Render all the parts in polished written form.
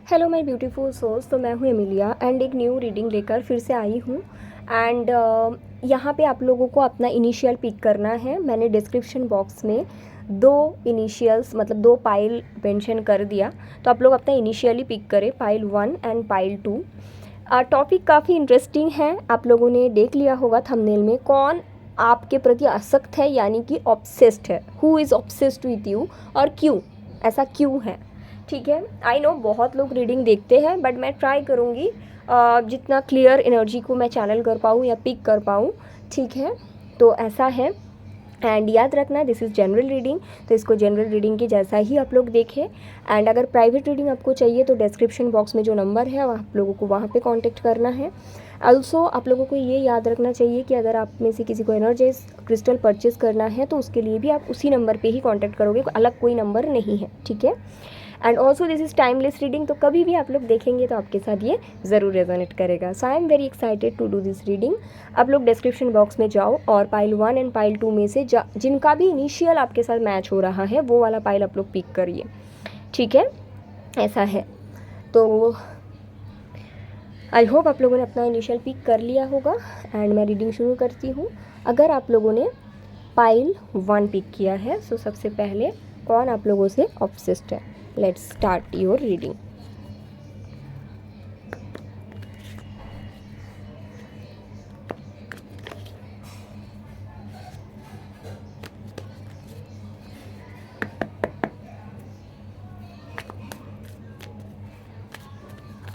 Hello my beautiful souls. तो मैं हूँ एमिलिया एंड एक न्यू रीडिंग लेकर फिर से आई हूँ। एंड यहाँ पे आप लोगों को अपना इनिशियल पिक करना है। मैंने डिस्क्रिप्शन बॉक्स में दो इनिशियल्स मतलब दो पाइल मेंशन कर दिया, तो आप लोग अपना इनिशियली पिक करें, पाइल 1 एंड पाइल 2। टॉपिक काफ़ी इंटरेस्टिंग है, आप लोगों ने देख लिया होगा थंबनेल में। कौन आपके प्रति आसक्त है यानी कि ऑब्सेस्ड है, who is obsessed with you और क्यों, ऐसा क्यों है। ठीक है, आई नो बहुत लोग रीडिंग देखते हैं, बट मैं ट्राई करूँगी जितना क्लियर एनर्जी को मैं चैनल कर पाऊँ या पिक कर पाऊँ। ठीक है, तो ऐसा है। एंड याद रखना, दिस इज़ जनरल रीडिंग, तो इसको जनरल रीडिंग के जैसा ही आप लोग देखें। एंड अगर प्राइवेट रीडिंग आपको चाहिए तो डिस्क्रिप्शन बॉक्स में जो नंबर है वह आप लोगों को वहाँ पे कांटेक्ट करना है। ऑल्सो आप लोगों को ये याद रखना चाहिए कि अगर आप में से किसी को एनर्जाइज क्रिस्टल परचेज़ करना है तो उसके लिए भी आप उसी नंबर पे ही कांटेक्ट करोगे, अलग कोई नंबर नहीं है। ठीक है, and also this is timeless reading, तो कभी भी आप लोग देखेंगे तो आपके साथ ये ज़रूर रेजोनेट करेगा। So I am very excited to do this reading. आप लोग डिस्क्रिप्शन बॉक्स में जाओ और पाइल 1 एंड पाइल 2 में से जिनका भी इनिशियल आपके साथ मैच हो रहा है वो वाला पाइल आप लोग पिक करिए। ठीक है, ऐसा है। तो आई होप आप लोगों ने अपना इनिशियल पिक कर लिया होगा एंड मैं रीडिंग शुरू करती हूँ। अगर आप लोगों ने पाइल 1 पिक किया है तो सबसे पहले कौन आप लोगों से ऑब्सेस्ड है। Let's start your reading.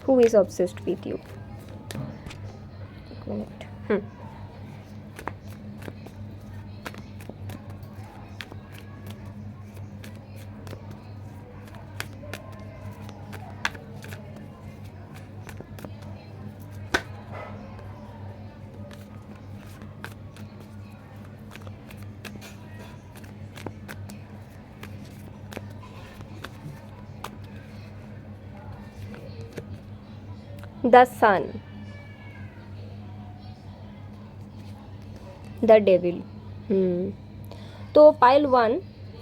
Who is obsessed with you? एक minute. 'The Sun', 'The Devil'। तो पाइल 1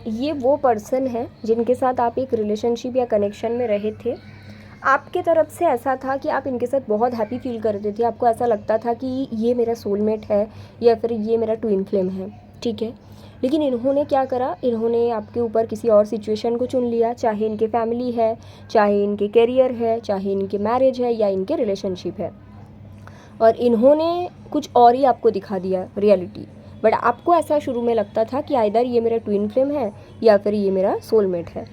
ये वो पर्सन है जिनके साथ आप एक रिलेशनशिप या कनेक्शन में रहे थे। आपके तरफ से ऐसा था कि आप इनके साथ बहुत हैप्पी फील करते थे, आपको ऐसा लगता था कि ये मेरा सोलमेट है या फिर ये मेरा ट्विन फ्लेम है। ठीक है, लेकिन इन्होंने क्या करा, इन्होंने आपके ऊपर किसी और सिचुएशन को चुन लिया, चाहे इनके फैमिली है, चाहे इनके करियर है, चाहे इनके मैरिज है या इनके रिलेशनशिप है, और इन्होंने कुछ और ही आपको दिखा दिया रियलिटी। बट आपको ऐसा शुरू में लगता था कि आइदर ये मेरा ट्विन फ्लेम है या फिर ये मेरा सोलमेट है।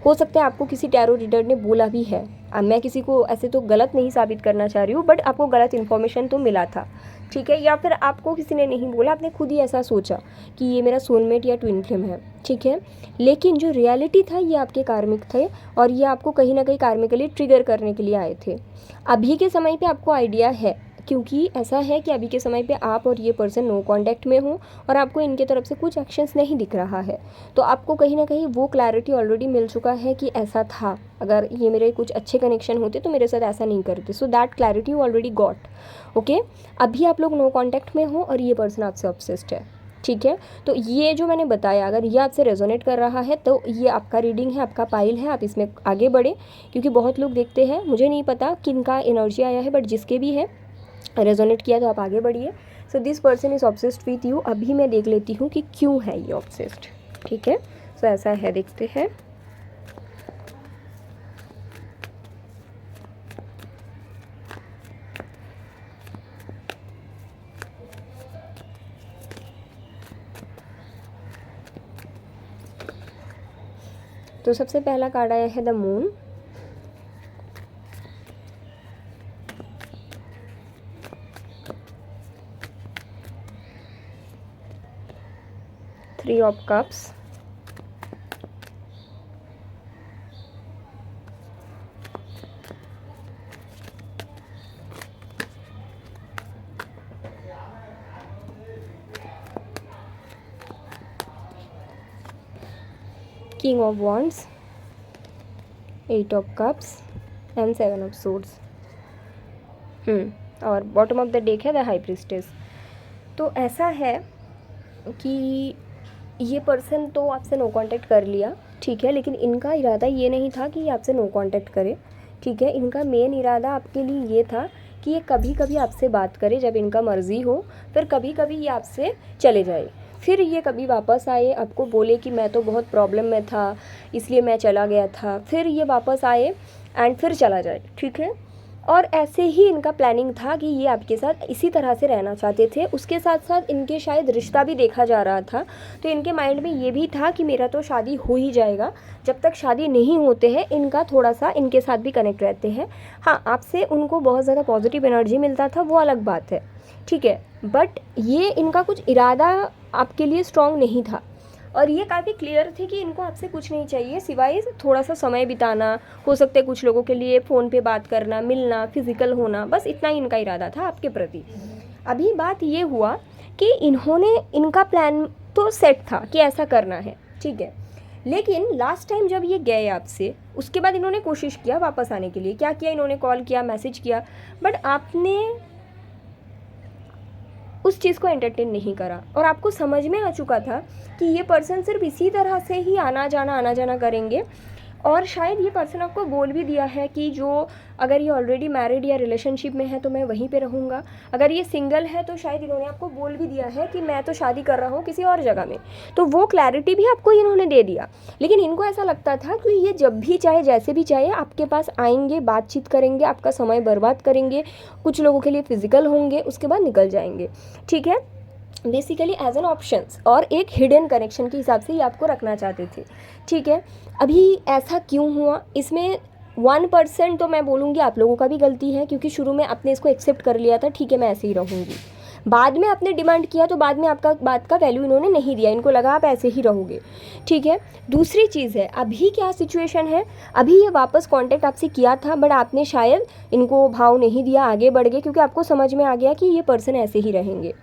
हो सकता है आपको किसी टैरो रीडर ने बोला भी है। अब मैं किसी को ऐसे तो गलत नहीं साबित करना चाह रही हूँ, बट आपको गलत इन्फॉर्मेशन तो मिला था। ठीक है, या फिर आपको किसी ने नहीं बोला, आपने खुद ही ऐसा सोचा कि ये मेरा सोलमेट या ट्विन फ्लेम है। ठीक है, लेकिन जो रियलिटी था ये आपके कार्मिक थे और ये आपको कहीं ना कहीं कार्मिकली ट्रिगर करने के लिए आए थे। अभी के समय पे आपको आइडिया है, क्योंकि ऐसा है कि अभी के समय पे आप और ये पर्सन नो कांटेक्ट में हो और आपको इनके तरफ से कुछ एक्शंस नहीं दिख रहा है, तो आपको कहीं ना कहीं वो क्लैरिटी ऑलरेडी मिल चुका है कि ऐसा था। अगर ये मेरे कुछ अच्छे कनेक्शन होते तो मेरे साथ ऐसा नहीं करते। So that clarity you already got. Okay, अभी आप लोग नो कांटेक्ट में हो और ये पर्सन आपसे ऑब्सेस्ड है। ठीक है, तो ये जो मैंने बताया, अगर ये आपसे रेजोनेट कर रहा है तो ये आपका रीडिंग है, आपका पाइल है, आप इसमें आगे बढ़े। क्योंकि बहुत लोग देखते हैं, मुझे नहीं पता किन का एनर्जी आया है, बट जिसके भी है रेजोनेट किया तो आप आगे बढ़िए। So this person is obsessed with you. अभी मैं देख लेती हूँ कि क्यों है ये ऑब्सेस्ड। ठीक है, सो ऐसा है, देखते हैं। तो सबसे पहला कार्ड आया है the moon, three of cups, king of wands, eight of cups and seven of swords. और बॉटम ऑफ द डेक है द हाई प्रीस्टेस। तो ऐसा है कि ये पर्सन तो आपसे नो कांटेक्ट कर लिया, ठीक है, लेकिन इनका इरादा ये नहीं था कि ये आपसे नो कांटेक्ट करे। ठीक है। इनका मेन इरादा आपके लिए ये था कि ये कभी कभी आपसे बात करे जब इनका मर्ज़ी हो, फिर कभी कभी ये आपसे चले जाए, फिर ये कभी वापस आए आपको बोले कि मैं तो बहुत प्रॉब्लम में था इसलिए मैं चला गया था, फिर ये वापस आए एंड फिर चला जाए, ठीक है। और ऐसे ही इनका प्लानिंग था कि ये आपके साथ इसी तरह से रहना चाहते थे। उसके साथ साथ इनके शायद रिश्ता भी देखा जा रहा था, तो इनके माइंड में ये भी था कि मेरा तो शादी हो ही जाएगा। जब तक शादी नहीं होते हैं इनका थोड़ा सा इनके साथ भी कनेक्ट रहते हैं। हाँ, आपसे उनको बहुत ज़्यादा पॉजिटिव एनर्जी मिलता था, वो अलग बात है, ठीक है। बट ये इनका कुछ इरादा आपके लिए स्ट्रॉन्ग नहीं था, और ये काफ़ी क्लियर थे कि इनको आपसे कुछ नहीं चाहिए सिवाय थोड़ा सा समय बिताना, हो सकता है कुछ लोगों के लिए फ़ोन पे बात करना, मिलना, फिज़िकल होना, बस इतना ही इनका इरादा था आपके प्रति। अभी बात ये हुआ कि इनका प्लान तो सेट था कि ऐसा करना है, ठीक है। लेकिन लास्ट टाइम जब ये गए आपसे, उसके बाद इन्होंने कोशिश किया वापस आने के लिए। क्या किया, इन्होंने कॉल किया, मैसेज किया, बट आपने उस चीज़ को एंटरटेन नहीं करा, और आपको समझ में आ चुका था कि ये पर्सन सिर्फ इसी तरह से ही आना जाना करेंगे। और शायद ये पर्सन आपको बोल भी दिया है कि जो अगर ये ऑलरेडी मैरिड या रिलेशनशिप में है तो मैं वहीं पे रहूँगा, अगर ये सिंगल है तो शायद इन्होंने आपको बोल भी दिया है कि मैं तो शादी कर रहा हूँ किसी और जगह में, तो वो क्लैरिटी भी आपको इन्होंने दे दिया। लेकिन इनको ऐसा लगता था कि ये जब भी चाहे, जैसे भी चाहे, आपके पास आएंगे, बातचीत करेंगे, आपका समय बर्बाद करेंगे, कुछ लोगों के लिए फिजिकल होंगे, उसके बाद निकल जाएंगे, ठीक है। बेसिकली एज एन ऑप्शंस और एक हिडन कनेक्शन के हिसाब से ये आपको रखना चाहते थे, ठीक है। अभी ऐसा क्यों हुआ, इसमें 1% तो मैं बोलूँगी आप लोगों का भी गलती है, क्योंकि शुरू में आपने इसको एक्सेप्ट कर लिया था, ठीक है मैं ऐसे ही रहूँगी। बाद में आपने डिमांड किया तो बाद में आपका बात का वैल्यू इन्होंने नहीं दिया, इनको लगा आप ऐसे ही रहोगे, ठीक है। दूसरी चीज़ है, अभी क्या सिचुएशन है, अभी ये वापस कांटेक्ट आपसे किया था, बट आपने शायद इनको भाव नहीं दिया, आगे बढ़ गए, क्योंकि आपको समझ में आ गया कि ये पर्सन ऐसे ही रहेंगे।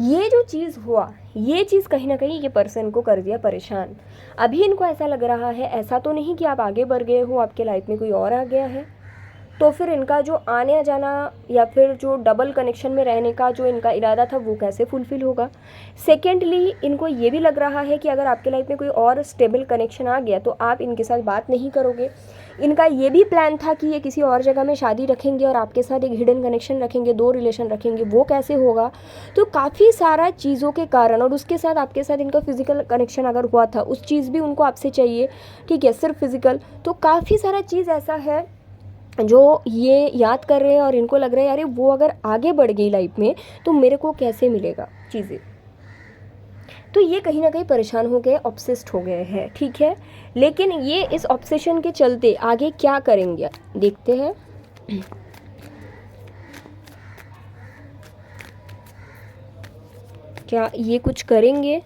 ये जो चीज़ हुआ, ये चीज़ कहीं ना कहीं ये पर्सन को कर दिया परेशान। अभी इनको ऐसा लग रहा है, ऐसा तो नहीं कि आप आगे बढ़ गए हो, आपके लाइफ में कोई और आ गया है, तो फिर इनका जो आने जाना या फिर जो डबल कनेक्शन में रहने का जो इनका इरादा था वो कैसे फुलफ़िल होगा। सेकेंडली, इनको ये भी लग रहा है कि अगर आपके लाइफ में कोई और स्टेबल कनेक्शन आ गया तो आप इनके साथ बात नहीं करोगे। इनका ये भी प्लान था कि ये किसी और जगह में शादी रखेंगे और आपके साथ एक हिडन कनेक्शन रखेंगे, 2 रिलेशन रखेंगे, वो कैसे होगा। तो काफ़ी सारा चीज़ों के कारण, और उसके साथ आपके साथ इनका फिज़िकल कनेक्शन अगर हुआ था, उस चीज़ भी उनको आपसे चाहिए, ठीक है, सिर्फ फिज़िकल। तो काफ़ी सारा चीज़ ऐसा है जो ये याद कर रहे हैं, और इनको लग रहा है यार वो अगर आगे बढ़ गई लाइफ में तो मेरे को कैसे मिलेगा चीज़ें। तो ये कहीं ना कहीं परेशान हो गए, ऑब्सेस्ड हो गए हैं, ठीक है। लेकिन ये इस ऑब्सेशन के चलते आगे क्या करेंगे देखते हैं। क्या ये कुछ करेंगे,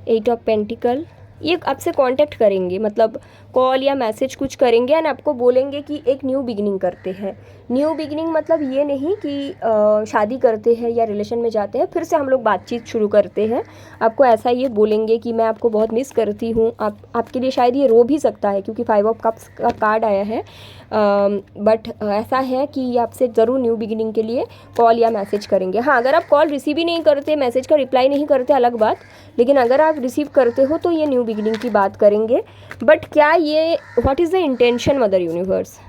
8 ऑफ पेंटिकल, ये आपसे कांटेक्ट करेंगे, मतलब कॉल या मैसेज कुछ करेंगे एंड आपको बोलेंगे कि एक न्यू बिगिनिंग करते हैं। न्यू बिगिनिंग मतलब ये नहीं कि शादी करते हैं या रिलेशन में जाते हैं फिर से हम लोग बातचीत शुरू करते हैं। आपको ऐसा ये बोलेंगे कि मैं आपको बहुत मिस करती हूँ। आपके लिए शायद ये रो भी सकता है क्योंकि 5 ऑफ कप्स का कार्ड आया है, बट ऐसा है कि ये आपसे ज़रूर न्यू बिगिनिंग के लिए कॉल या मैसेज करेंगे। हाँ, अगर आप कॉल रिसीव ही नहीं करते, मैसेज का रिप्लाई नहीं करते, अलग बात, लेकिन अगर आप रिसीव करते हो तो ये न्यू बिगिनिंग की बात करेंगे। बट क्या ये, what is the intention mother universe,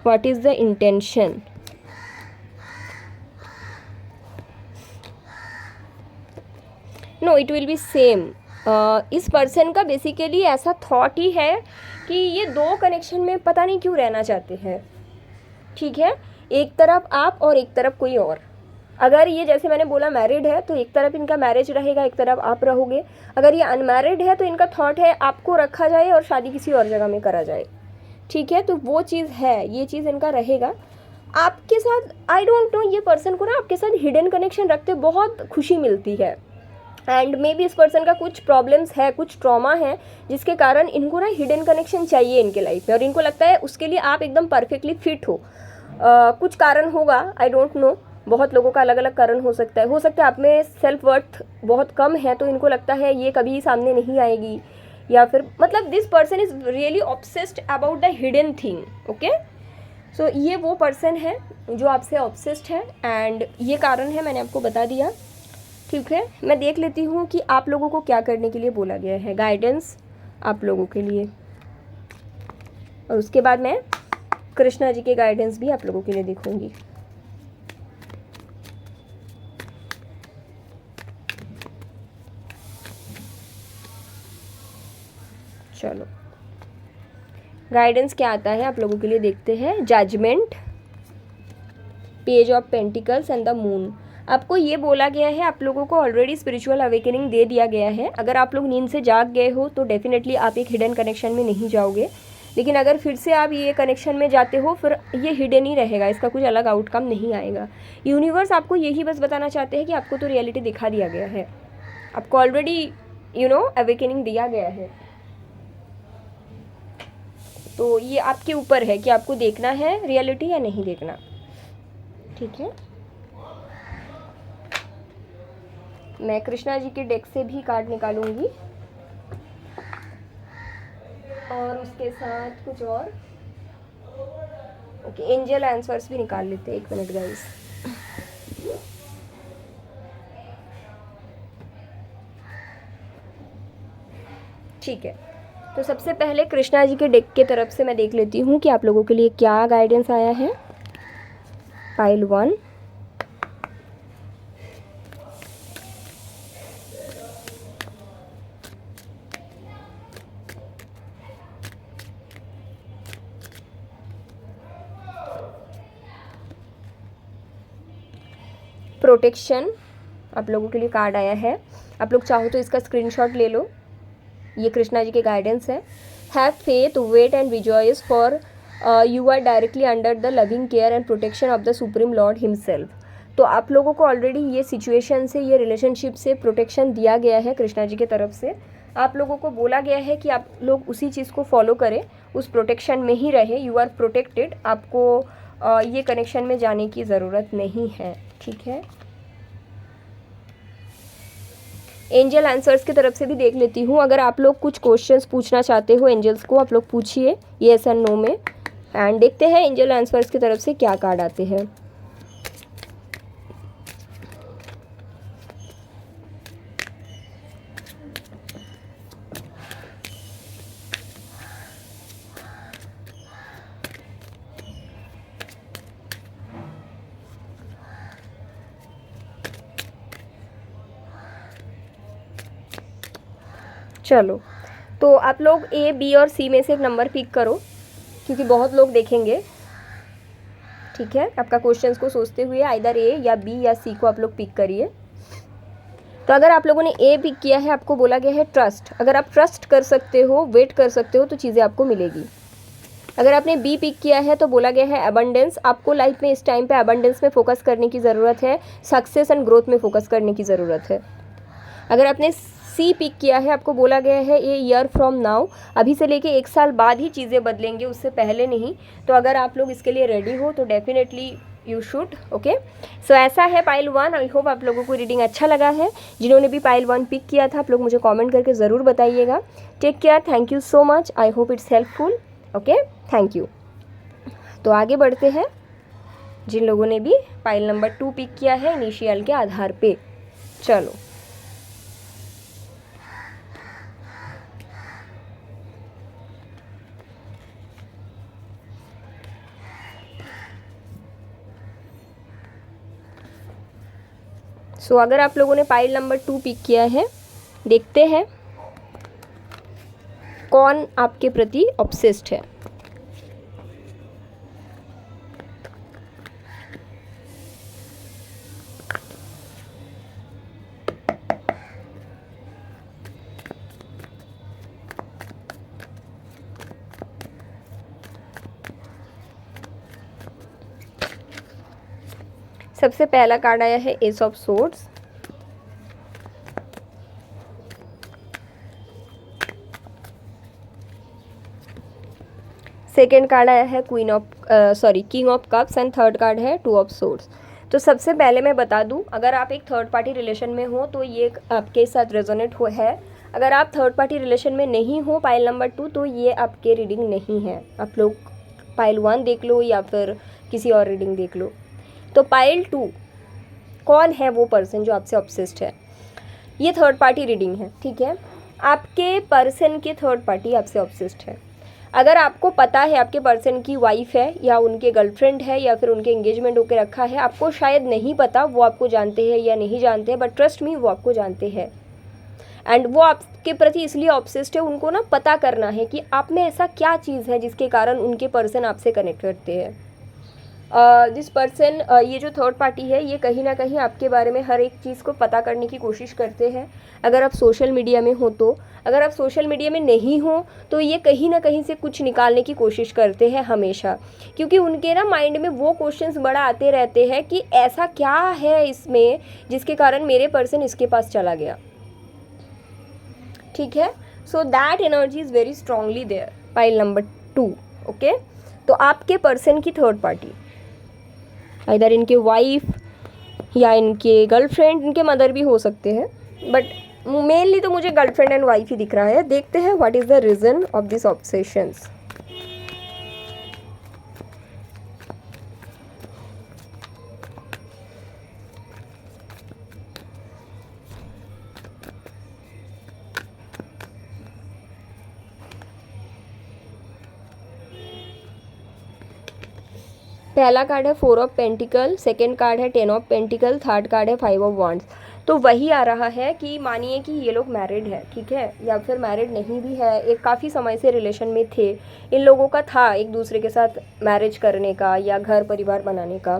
what is the intention? No, it will be same. इस पर्सन का बेसिकली ऐसा थॉट ही है कि ये 2 कनेक्शन में पता नहीं क्यों रहना चाहते हैं, ठीक है। एक तरफ आप और एक तरफ कोई और। अगर ये, जैसे मैंने बोला, मैरिड है तो एक तरफ इनका मैरिज रहेगा, एक तरफ आप रहोगे। अगर ये अनमैरिड है तो इनका थॉट है आपको रखा जाए और शादी किसी और जगह में करा जाए, ठीक है। तो वो चीज़ है, ये चीज़ इनका रहेगा आपके साथ। आई डोंट नो, ये पर्सन को ना आपके साथ हिडन कनेक्शन रखते बहुत खुशी मिलती है, एंड मे बी इस पर्सन का कुछ प्रॉब्लम्स है, कुछ ट्रॉमा है, जिसके कारण इनको ना हिडन कनेक्शन चाहिए इनके लाइफ में, और इनको लगता है उसके लिए आप एकदम परफेक्टली फिट हो। कुछ कारण होगा, आई डोंट नो, बहुत लोगों का अलग अलग कारण हो सकता है आप में सेल्फ वर्थ बहुत कम है तो इनको लगता है ये कभी सामने नहीं आएगी, या फिर मतलब this person is really obsessed about the hidden thing, okay. So ये वो पर्सन है जो आपसे ऑब्सेस्ड है, एंड ये कारण है, मैंने आपको बता दिया, ठीक है। मैं देख लेती हूँ कि आप लोगों को क्या करने के लिए बोला गया है, गाइडेंस आप लोगों के लिए। और उसके बाद मैं कृष्णा जी के गाइडेंस भी आप लोगों के लिए देखूंगी। चलो गाइडेंस क्या आता है आप लोगों के लिए देखते हैं। Judgement, page of pentacles and the moon. आपको ये बोला गया है, आप लोगों को ऑलरेडी स्पिरिचुअल अवेकनिंग दे दिया गया है। अगर आप लोग नींद से जाग गए हो तो डेफिनेटली आप एक हिडन कनेक्शन में नहीं जाओगे, लेकिन अगर फिर से आप ये कनेक्शन में जाते हो फिर ये हिडन ही रहेगा, इसका कुछ अलग आउटकम नहीं आएगा। यूनिवर्स आपको यही बस बताना चाहते हैं कि आपको तो रियलिटी दिखा दिया गया है, आपको ऑलरेडी अवेकनिंग दिया गया है। तो ये आपके ऊपर है कि आपको देखना है रियलिटी या नहीं देखना। ठीक है, मैं कृष्णा जी के डेक से भी कार्ड निकालूंगी और उसके साथ कुछ और ओके एंजल आंसर्स भी निकाल लेते हैं। 1 मिनट गाइस। ठीक है, तो सबसे पहले कृष्णा जी के डेक के तरफ से मैं देख लेती हूँ कि आप लोगों के लिए क्या गाइडेंस आया है। पाइल 1, प्रोटेक्शन आप लोगों के लिए कार्ड आया है। आप लोग चाहो तो इसका स्क्रीनशॉट ले लो, ये कृष्णा जी के गाइडेंस है। Have faith, wait and rejoice for you are directly under the loving care and protection of the supreme lord himself. तो आप लोगों को ऑलरेडी ये सिचुएशन से, ये रिलेशनशिप से प्रोटेक्शन दिया गया है कृष्णा जी की तरफ से। आप लोगों को बोला गया है कि आप लोग उसी चीज़ को फॉलो करें, उस प्रोटेक्शन में ही रहे। यू आर प्रोटेक्टेड, आपको ये कनेक्शन में जाने की ज़रूरत नहीं है। ठीक है, एंजल आंसर्स की तरफ से भी देख लेती हूँ। अगर आप लोग कुछ क्वेश्चंस पूछना चाहते हो एंजल्स को, आप लोग पूछिए येस एंड नो में, एंड देखते हैं एंजल आंसर्स की तरफ से क्या कार्ड आते हैं। चलो, तो आप लोग ए, बी और सी में से एक नंबर पिक करो, क्योंकि बहुत लोग देखेंगे। ठीक है, आपका क्वेश्चंस को सोचते हुए आइदर ए या बी या सी को आप लोग पिक करिए। तो अगर आप लोगों ने ए पिक किया है, आपको बोला गया है ट्रस्ट। अगर आप ट्रस्ट कर सकते हो, वेट कर सकते हो, तो चीज़ें आपको मिलेगी। अगर आपने बी पिक किया है तो बोला गया है अबंडेंस। आपको लाइफ में इस टाइम पे अबंडेंस में फोकस करने की ज़रूरत है, सक्सेस एंड ग्रोथ में फोकस करने की ज़रूरत है। अगर आपने सी पिक किया है, आपको बोला गया है ए ईयर फ्रॉम नाउ, अभी से लेके 1 साल बाद ही चीज़ें बदलेंगे, उससे पहले नहीं। तो अगर आप लोग इसके लिए रेडी हो तो डेफिनेटली यू शुड। ओके, सो ऐसा है पाइल 1। आई होप आप लोगों को रीडिंग अच्छा लगा है। जिन्होंने भी पाइल 1 पिक किया था, आप लोग मुझे कमेंट करके ज़रूर बताइएगा। Take care, thank you so much, I hope it's helpful. Okay, thank you. तो आगे बढ़ते हैं, जिन लोगों ने भी पाइल नंबर 2 पिक किया है इनिशियल के आधार पे। चलो, सो अगर आप लोगों ने पाइल नंबर 2 पिक किया है, देखते हैं कौन आपके प्रति ऑब्सेस्ड है। सबसे पहला कार्ड आया है S of swords. Second card आया है king of cups and third card है 2 ऑफ सोर्ड्स। तो सबसे पहले मैं बता दूं, अगर आप एक थर्ड पार्टी रिलेशन में हो तो ये आपके साथ रेजोनेट है। अगर आप थर्ड पार्टी रिलेशन में नहीं हो पाइल नंबर 2, तो ये आपके रीडिंग नहीं है। आप लोग पाइल 1 देख लो या फिर किसी और रीडिंग देख लो। तो पाइल 2, कौन है वो पर्सन जो आपसे ऑब्सेस्ड है? ये थर्ड पार्टी रीडिंग है। ठीक है, आपके पर्सन के थर्ड पार्टी आपसे ऑब्सेस्ड है। अगर आपको पता है आपके पर्सन की वाइफ है या उनके गर्लफ्रेंड है या फिर उनके एंगेजमेंट होकर रखा है, आपको शायद नहीं पता वो आपको जानते हैं या नहीं जानते हैं, बट ट्रस्ट मी वो आपको जानते हैं एंड वो आपके प्रति इसलिए ऑब्सेस्ड है। उनको ना पता करना है कि आप में ऐसा क्या चीज़ है जिसके कारण उनके पर्सन आपसे कनेक्ट करते हैं। दिस पर्सन, ये जो थर्ड पार्टी है, ये कहीं ना कहीं आपके बारे में हर एक चीज़ को पता करने की कोशिश करते हैं। अगर आप सोशल मीडिया में हो तो, अगर आप सोशल मीडिया में नहीं हो तो ये कहीं ना कहीं से कुछ निकालने की कोशिश करते हैं हमेशा, क्योंकि उनके ना माइंड में वो क्वेश्चंस बड़ा आते रहते हैं कि ऐसा क्या है इसमें जिसके कारण मेरे पर्सन इसके पास चला गया। ठीक है, so that energy is very strongly there. Pile number 2। Okay, तो आपके पर्सन की थर्ड पार्टी इधर इनके वाइफ या इनके गर्लफ्रेंड, इनके मदर भी हो सकते हैं, बट मेनली तो मुझे गर्लफ्रेंड एंड वाइफ ही दिख रहा है। देखते हैं what is the reason of this obsessions. पहला कार्ड है 4 ऑफ पेंटिकल, सेकेंड कार्ड है 10 ऑफ पेंटिकल, थर्ड कार्ड है 5 ऑफ वॉन्ड्स। तो वही आ रहा है कि मानिए कि ये लोग मैरिड है, ठीक है, या फिर मैरिड नहीं भी है, एक काफ़ी समय से रिलेशन में थे, इन लोगों का था एक दूसरे के साथ मैरिज करने का या घर परिवार बनाने का,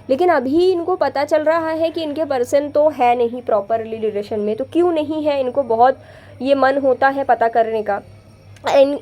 लेकिन अभी इनको पता चल रहा है कि इनके पर्सन तो है नहीं प्रॉपरली रिलेशन में। तो क्यों नहीं है, इनको बहुत ये मन होता है पता करने का।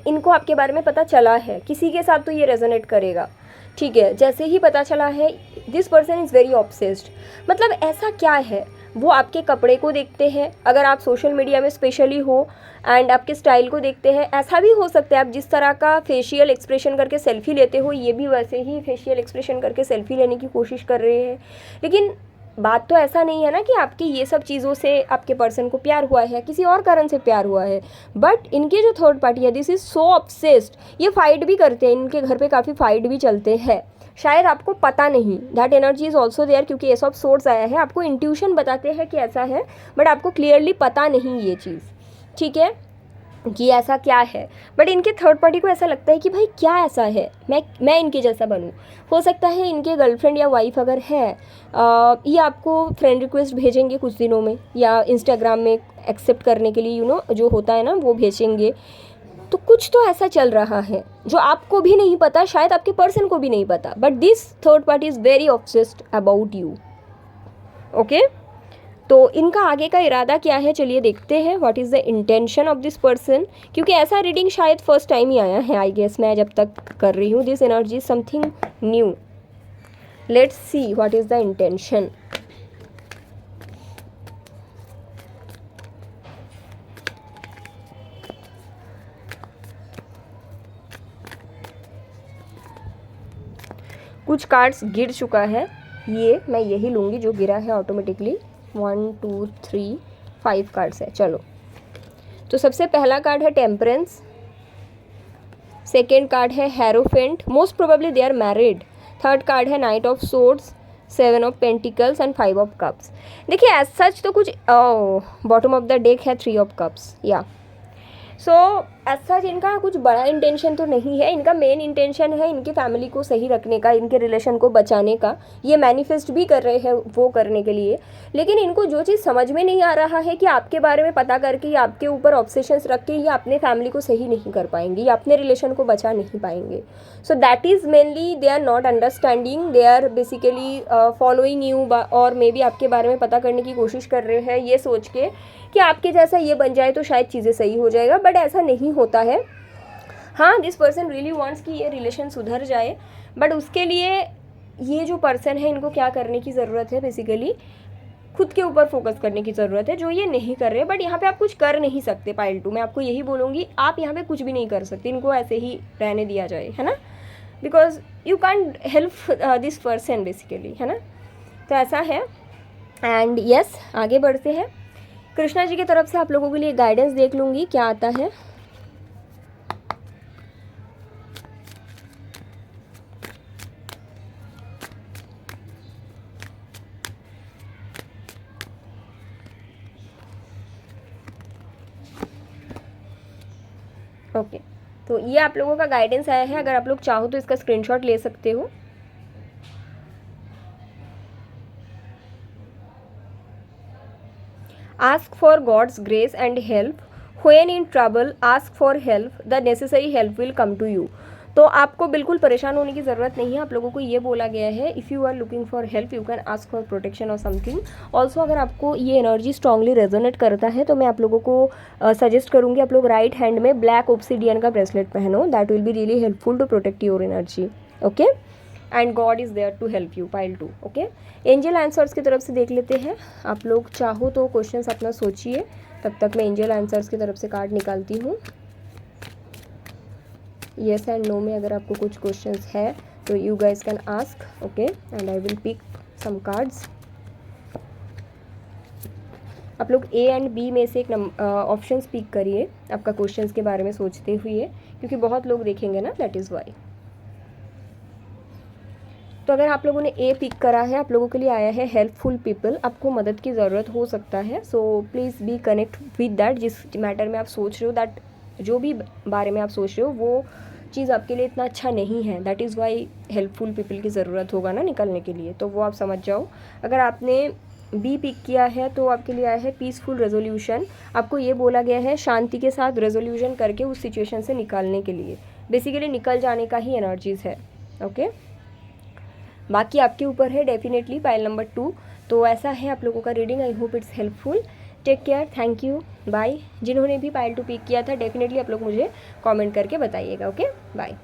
इनको आपके बारे में पता चला है किसी के साथ तो ये रेजोनेट करेगा। ठीक है, जैसे ही पता चला है this person is very obsessed. मतलब ऐसा क्या है, वो आपके कपड़े को देखते हैं, अगर आप सोशल मीडिया में स्पेशली हो एंड आपके स्टाइल को देखते हैं। ऐसा भी हो सकता है आप जिस तरह का फेशियल एक्सप्रेशन करके सेल्फी लेते हो, ये भी वैसे ही फेशियल एक्सप्रेशन करके सेल्फी लेने की कोशिश कर रहे हैं। लेकिन बात तो ऐसा नहीं है ना कि आपकी ये सब चीज़ों से आपके पर्सन को प्यार हुआ है, किसी और कारण से प्यार हुआ है। बट इनके जो थर्ड पार्टी है दिस इज़ सो ऑब्सेस्ड, ये फाइट भी करते हैं, इनके घर पे काफ़ी फाइट भी चलते हैं। शायद आपको पता नहीं, that energy is also there, क्योंकि एस ऑफ सोर्स आया है। आपको इंट्यूशन बताते हैं कि ऐसा है, बट आपको क्लियरली पता नहीं ये चीज़, ठीक है, कि ऐसा क्या है। बट इनके थर्ड पार्टी को ऐसा लगता है कि भाई क्या ऐसा है, मैं इनके जैसा बनूं। हो सकता है इनके गर्लफ्रेंड या वाइफ अगर है, ये आपको फ्रेंड रिक्वेस्ट भेजेंगे कुछ दिनों में, या इंस्टाग्राम में एक्सेप्ट करने के लिए जो होता है ना वो भेजेंगे। तो कुछ तो ऐसा चल रहा है जो आपको भी नहीं पता, शायद आपके पर्सन को भी नहीं पता, but this third party is very obsessed about you. Okay, तो इनका आगे का इरादा क्या है, चलिए देखते हैं what is the intention of this person. क्योंकि ऐसा रीडिंग शायद फर्स्ट टाइम ही आया है, आई गेस, मैं जब तक कर रही हूँ। This energy something new, let's see what is the intention. कुछ कार्ड्स गिर चुका है, ये मैं यही लूँगी जो गिरा है ऑटोमेटिकली। 1 2 3 5 कार्ड्स है। चलो, तो सबसे पहला कार्ड है टेम्परेंस, सेकेंड कार्ड है hierophant, most probably they are married, third card है knight of swords, 7 of pentacles and 5 of cups. देखिए एज सच तो कुछ बॉटम ऑफ द डेक है 3 ऑफ कप्स, या सो एज सच इनका कुछ बड़ा इंटेंशन तो नहीं है। इनका मेन इंटेंशन है इनकी फैमिली को सही रखने का, इनके रिलेशन को बचाने का। ये मैनिफेस्ट भी कर रहे हैं वो करने के लिए, लेकिन इनको जो चीज़ समझ में नहीं आ रहा है कि आपके बारे में पता करके या आपके ऊपर ऑब्सेशंस रख के ये अपने फैमिली को सही नहीं कर पाएंगे या अपने रिलेशन को बचा नहीं पाएंगे। So that is mainly they are not understanding, they are basically following you, और मे बी आपके बारे में पता करने की कोशिश कर रहे हैं ये सोच के कि आपके जैसा ये बन जाए तो शायद चीज़ें सही हो जाएगा, बट ऐसा नहीं होता है। हाँ, दिस पर्सन रियली वांट्स कि ये रिलेशन सुधर जाए, बट उसके लिए ये जो पर्सन है इनको क्या करने की ज़रूरत है, बेसिकली खुद के ऊपर फोकस करने की ज़रूरत है, जो ये नहीं कर रहे। बट यहाँ पे आप कुछ कर नहीं सकते। पाइल 2 मैं आपको यही बोलूँगी, आप यहाँ पे कुछ भी नहीं कर सकते, इनको ऐसे ही रहने दिया जाए, है ना, because you can't help this person basically, है ना। तो ऐसा है। एंड यस, आगे बढ़ते हैं। कृष्णा जी की तरफ से आप लोगों के लिए गाइडेंस देख लूँगी क्या आता है। ओके, तो ये आप लोगों का गाइडेंस आया है, अगर आप लोग चाहो तो इसका स्क्रीनशॉट ले सकते हो। Ask for God's grace and help, when in trouble ask for help, the necessary help will come to you. तो आपको बिल्कुल परेशान होने की ज़रूरत नहीं है, आप लोगों को ये बोला गया है if you are looking for help you can ask for protection और समथिंग। ऑल्सो अगर आपको ये एनर्जी स्ट्रांगली रेजोनेट करता है तो मैं आप लोगों को सजेस्ट करूँगी आप लोग राइट हैंड में ब्लैक ऑब्सिडियन का ब्रेसलेट पहनो, that will be really helpful to protect your energy. Okay, and God is there to help you, pile 2। Okay, angel answers की तरफ से देख लेते हैं। आप लोग चाहो तो क्वेश्चंस अपना सोचिए, तब तक मैं एंजल आंसर्स की तरफ से कार्ड निकालती हूँ। येस एंड नो में अगर आपको कुछ क्वेश्चंस है तो you guys can ask. Okay, and I will pick some cards. आप लोग ए एंड बी में से एक ऑप्शन पिक करिए आपका क्वेश्चंस के बारे में सोचते हुए, क्योंकि बहुत लोग देखेंगे ना, दैट इज़ वाई। तो अगर आप लोगों ने ए पिक करा है, आप लोगों के लिए आया है हेल्पफुल पीपल, आपको मदद की ज़रूरत हो सकता है। So please be connect with that, जिस मैटर में आप सोच रहे हो, दैट जो भी बारे में आप सोच रहे हो वो चीज़ आपके लिए इतना अच्छा नहीं है, that is why helpful people की ज़रूरत होगा ना निकलने के लिए, तो वो आप समझ जाओ। अगर आपने बी पिक किया है तो आपके लिए आया है पीसफुल रेजोल्यूशन। आपको ये बोला गया है शांति के साथ रेजोल्यूशन करके उस सिचुएशन से निकालने के लिए, बेसिकली निकल जाने का ही एनर्जीज़ है। ओके, बाकी आपके ऊपर है डेफिनेटली पाइल नंबर 2। तो ऐसा है आप लोगों का reading, I hope it's helpful. Take care, thank you, bye. जिन्होंने भी पाइल 2 पिक किया था डेफिनेटली आप लोग मुझे कमेंट करके बताइएगा। Okay, bye.